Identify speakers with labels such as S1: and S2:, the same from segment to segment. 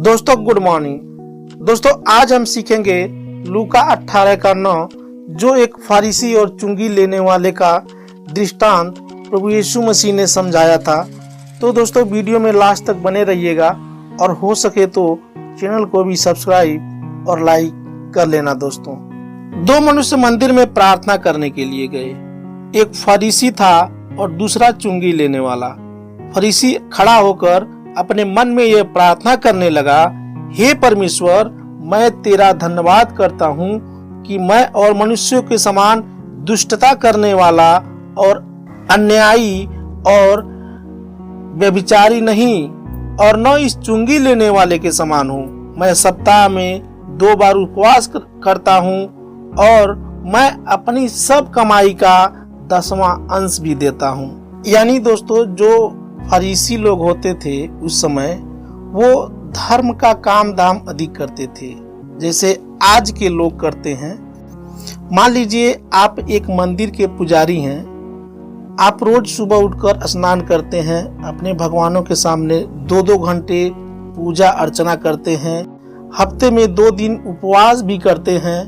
S1: दोस्तों good morning. दोस्तों आज हम सीखेंगे लूका 18 का 9 जो एक फारिसी और चुंगी लेने वाले का दृष्टांत प्रभु यीशु मसीह ने समझाया था। तो दोस्तों वीडियो में लास्ट तक बने रहिएगा और हो सके तो चैनल को भी सब्सक्राइब और लाइक कर लेना। दोस्तों दो मनुष्य मंदिर में प्रार्थना करने के लिए गए। एक फरीसी था और दूसरा चुंगी लेने वाला। फरीसी खड़ा होकर अपने मन में यह प्रार्थना करने लगा, हे परमेश्वर, मैं तेरा धन्यवाद करता हूँ कि मैं और मनुष्यों के समान दुष्टता करने वाला और अन्यायी और व्यभिचारी नहीं और न इस चुंगी लेने वाले के समान हूँ। मैं सप्ताह में 2 बार उपवास करता हूँ और मैं अपनी सब कमाई का 10वां अंश भी देता हूँ। यानी दोस्तों जो फरीसी लोग होते थे उस समय वो धर्म का काम दाम अधिक करते थे जैसे आज के लोग करते हैं। मान लीजिए आप एक मंदिर के पुजारी हैं, आप रोज सुबह उठकर स्नान करते हैं, अपने भगवानों के सामने 2-2 घंटे पूजा अर्चना करते हैं, हफ्ते में 2 दिन उपवास भी करते हैं,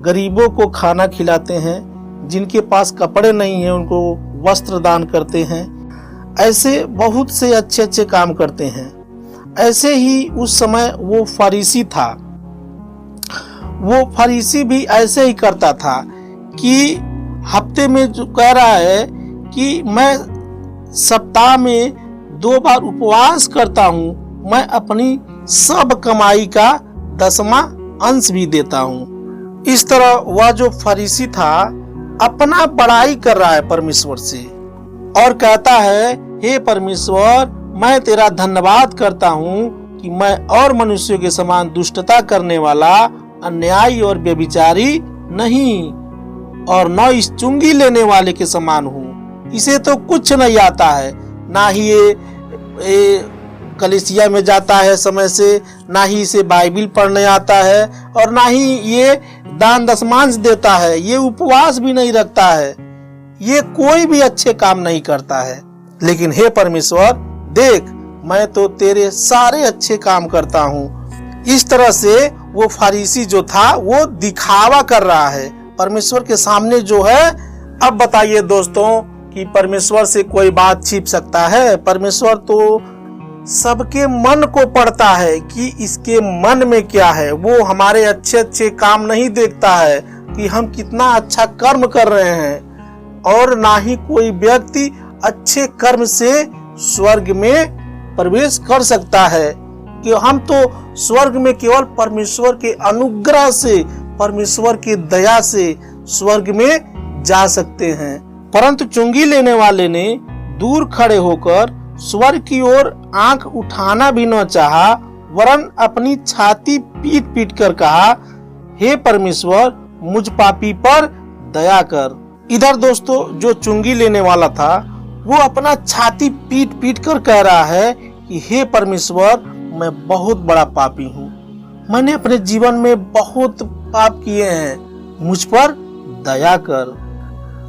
S1: गरीबों को खाना खिलाते हैं, जिनके पास कपड़े नहीं हैं उनको वस्त्र दान करते हैं। ऐसे बहुत से अच्छे काम करते हैं। ऐसे ही उस समय वो फरीसी था। वो फरीसी भी ऐसे ही करता था कि हफ्ते में जो कह रहा है कि मैं सप्ताह में 2 बार उपवास करता हूँ, मैं अपनी सब कमाई का 10वां अंश भी देता हूँ। इस तरह वह जो फरीसी था अपना बड़ाई कर रहा है परमेश्वर से और कहता है, हे परमेश्वर, मैं तेरा धन्यवाद करता हूँ कि मैं और मनुष्यों के समान दुष्टता करने वाला अन्यायी और व्यभिचारी नहीं और न इस चुंगी लेने वाले के समान हूँ। इसे तो कुछ नहीं आता है, ना ही ये कलीसिया में जाता है समय से, ना ही इसे बाइबिल पढ़ने आता है और ना ही ये दान दशमांश देता है, ये उपवास भी नहीं रखता है, ये कोई भी अच्छे काम नहीं करता है। लेकिन हे परमेश्वर, देख मैं तो तेरे सारे अच्छे काम करता हूँ। इस तरह से वो फरीसी जो था वो दिखावा कर रहा है परमेश्वर के सामने जो है। अब बताइए दोस्तों कि परमेश्वर से कोई बात छिप सकता है? परमेश्वर तो सबके मन को पढ़ता है कि इसके मन में क्या है। वो हमारे अच्छे काम नहीं देखता है कि हम कितना अच्छा कर्म कर रहे हैं और ना ही कोई व्यक्ति अच्छे कर्म से स्वर्ग में प्रवेश कर सकता है कि हम तो स्वर्ग में केवल परमेश्वर के अनुग्रह से, परमेश्वर की दया से स्वर्ग में जा सकते हैं। परंतु चुंगी लेने वाले ने दूर खड़े होकर स्वर्ग की ओर आंख उठाना भी न चाहा, वरन अपनी छाती पीट कर कहा, हे परमेश्वर, मुझ पापी पर दया कर। इधर दोस्तों जो चुंगी लेने वाला था वो अपना छाती पीट कर कह रहा है कि हे परमेश्वर, मैं बहुत बड़ा पापी हूँ, मैंने अपने जीवन में बहुत पाप किए हैं, मुझ पर दया कर।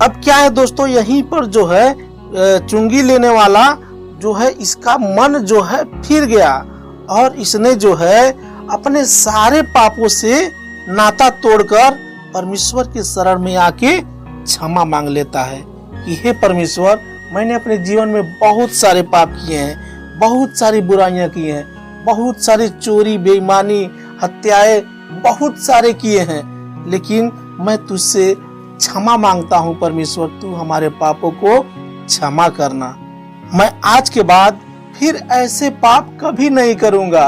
S1: अब क्या है दोस्तों, यहीं पर जो है चुंगी लेने वाला जो है इसका मन जो है फिर गया और इसने जो है अपने सारे पापों से नाता तोड़कर परमेश्वर के शरण में आके क्षमा मांग लेता है कि हे परमेश्वर, मैंने अपने जीवन में बहुत सारे पाप किए हैं, बहुत सारी बुराइयां की हैं, बहुत सारी चोरी, बेईमानी, हत्याएं बहुत सारे किए हैं, लेकिन मैं तुझसे क्षमा मांगता हूँ परमेश्वर, तू हमारे पापों को क्षमा करना। मैं आज के बाद फिर ऐसे पाप कभी नहीं करूंगा,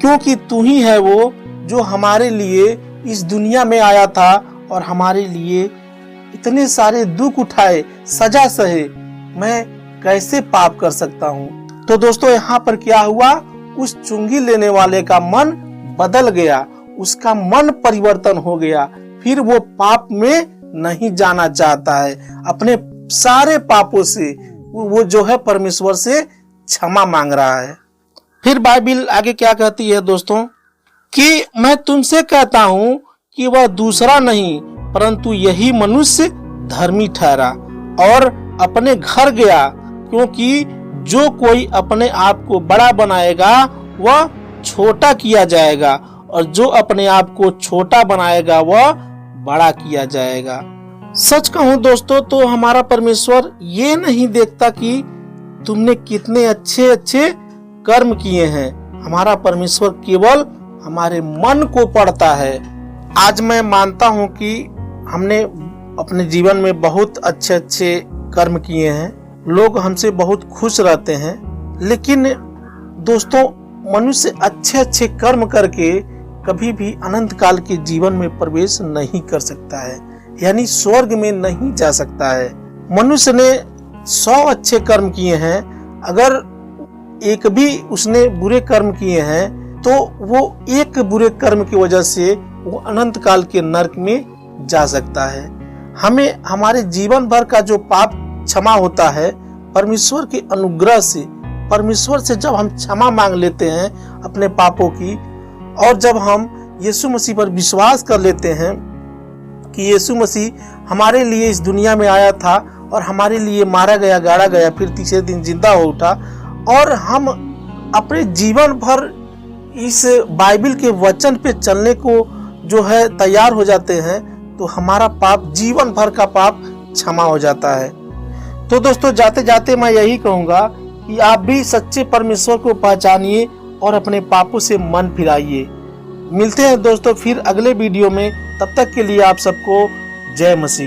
S1: क्योंकि तू ही है वो जो हमारे लिए इस दुनिया में आया था और हमारे लिए इतने सारे दुख उठाए, सजा सहे। मैं कैसे पाप कर सकता हूँ? तो दोस्तों यहाँ पर क्या हुआ, उस चुंगी लेने वाले का मन बदल गया, उसका मन परिवर्तन हो गया, फिर वो पाप में नहीं जाना चाहता है। अपने सारे पापों से वो जो है परमेश्वर से क्षमा मांग रहा है। फिर बाइबिल आगे क्या कहती है दोस्तों कि मैं तुमसे कहता हूँ कि वह दूसरा नहीं परंतु यही मनुष्य धर्मी ठहरा और अपने घर गया, क्योंकि जो कोई अपने आप को बड़ा बनाएगा वह छोटा किया जाएगा और जो अपने आप को छोटा बनाएगा वह बड़ा किया जाएगा। सच कहूं दोस्तों तो हमारा परमेश्वर ये नहीं देखता कि तुमने कितने अच्छे अच्छे कर्म किए हैं। हमारा परमेश्वर केवल हमारे मन को पढ़ता है। आज मैं मानता हूं कि हमने अपने जीवन में बहुत अच्छे अच्छे कर्म किए हैं, लोग हमसे बहुत खुश रहते हैं, लेकिन दोस्तों मनुष्य अच्छे अच्छे कर्म करके कभी भी अनंत काल के जीवन में प्रवेश नहीं कर सकता है, यानी स्वर्ग में नहीं जा सकता है। मनुष्य ने 100 अच्छे कर्म किए हैं, अगर एक भी उसने बुरे कर्म किए हैं तो वो एक बुरे कर्म की वजह से वो अनंत काल के नरक में जा सकता है। हमें हमारे जीवन भर का जो पाप क्षमा होता है परमेश्वर के अनुग्रह से, परमेश्वर से जब हम क्षमा मांग लेते हैं अपने पापों की, और जब हम यीशु मसीह पर विश्वास कर लेते हैं कि यीशु मसीह हमारे लिए इस दुनिया में आया था और हमारे लिए मारा गया, गाड़ा गया, फिर तीसरे दिन जिंदा हो उठा, और हम अपने जीवन भर इस बाइबल के वचन पे चलने को जो है तैयार हो जाते हैं, तो हमारा पाप, जीवन भर का पाप क्षमा हो जाता है। तो दोस्तों जाते जाते मैं यही कहूँगा कि आप भी सच्चे परमेश्वर को पहचानिए और अपने पापों से मन फिराइए। मिलते हैं दोस्तों फिर अगले वीडियो में, तब तक के लिए आप सबको जय मसीह।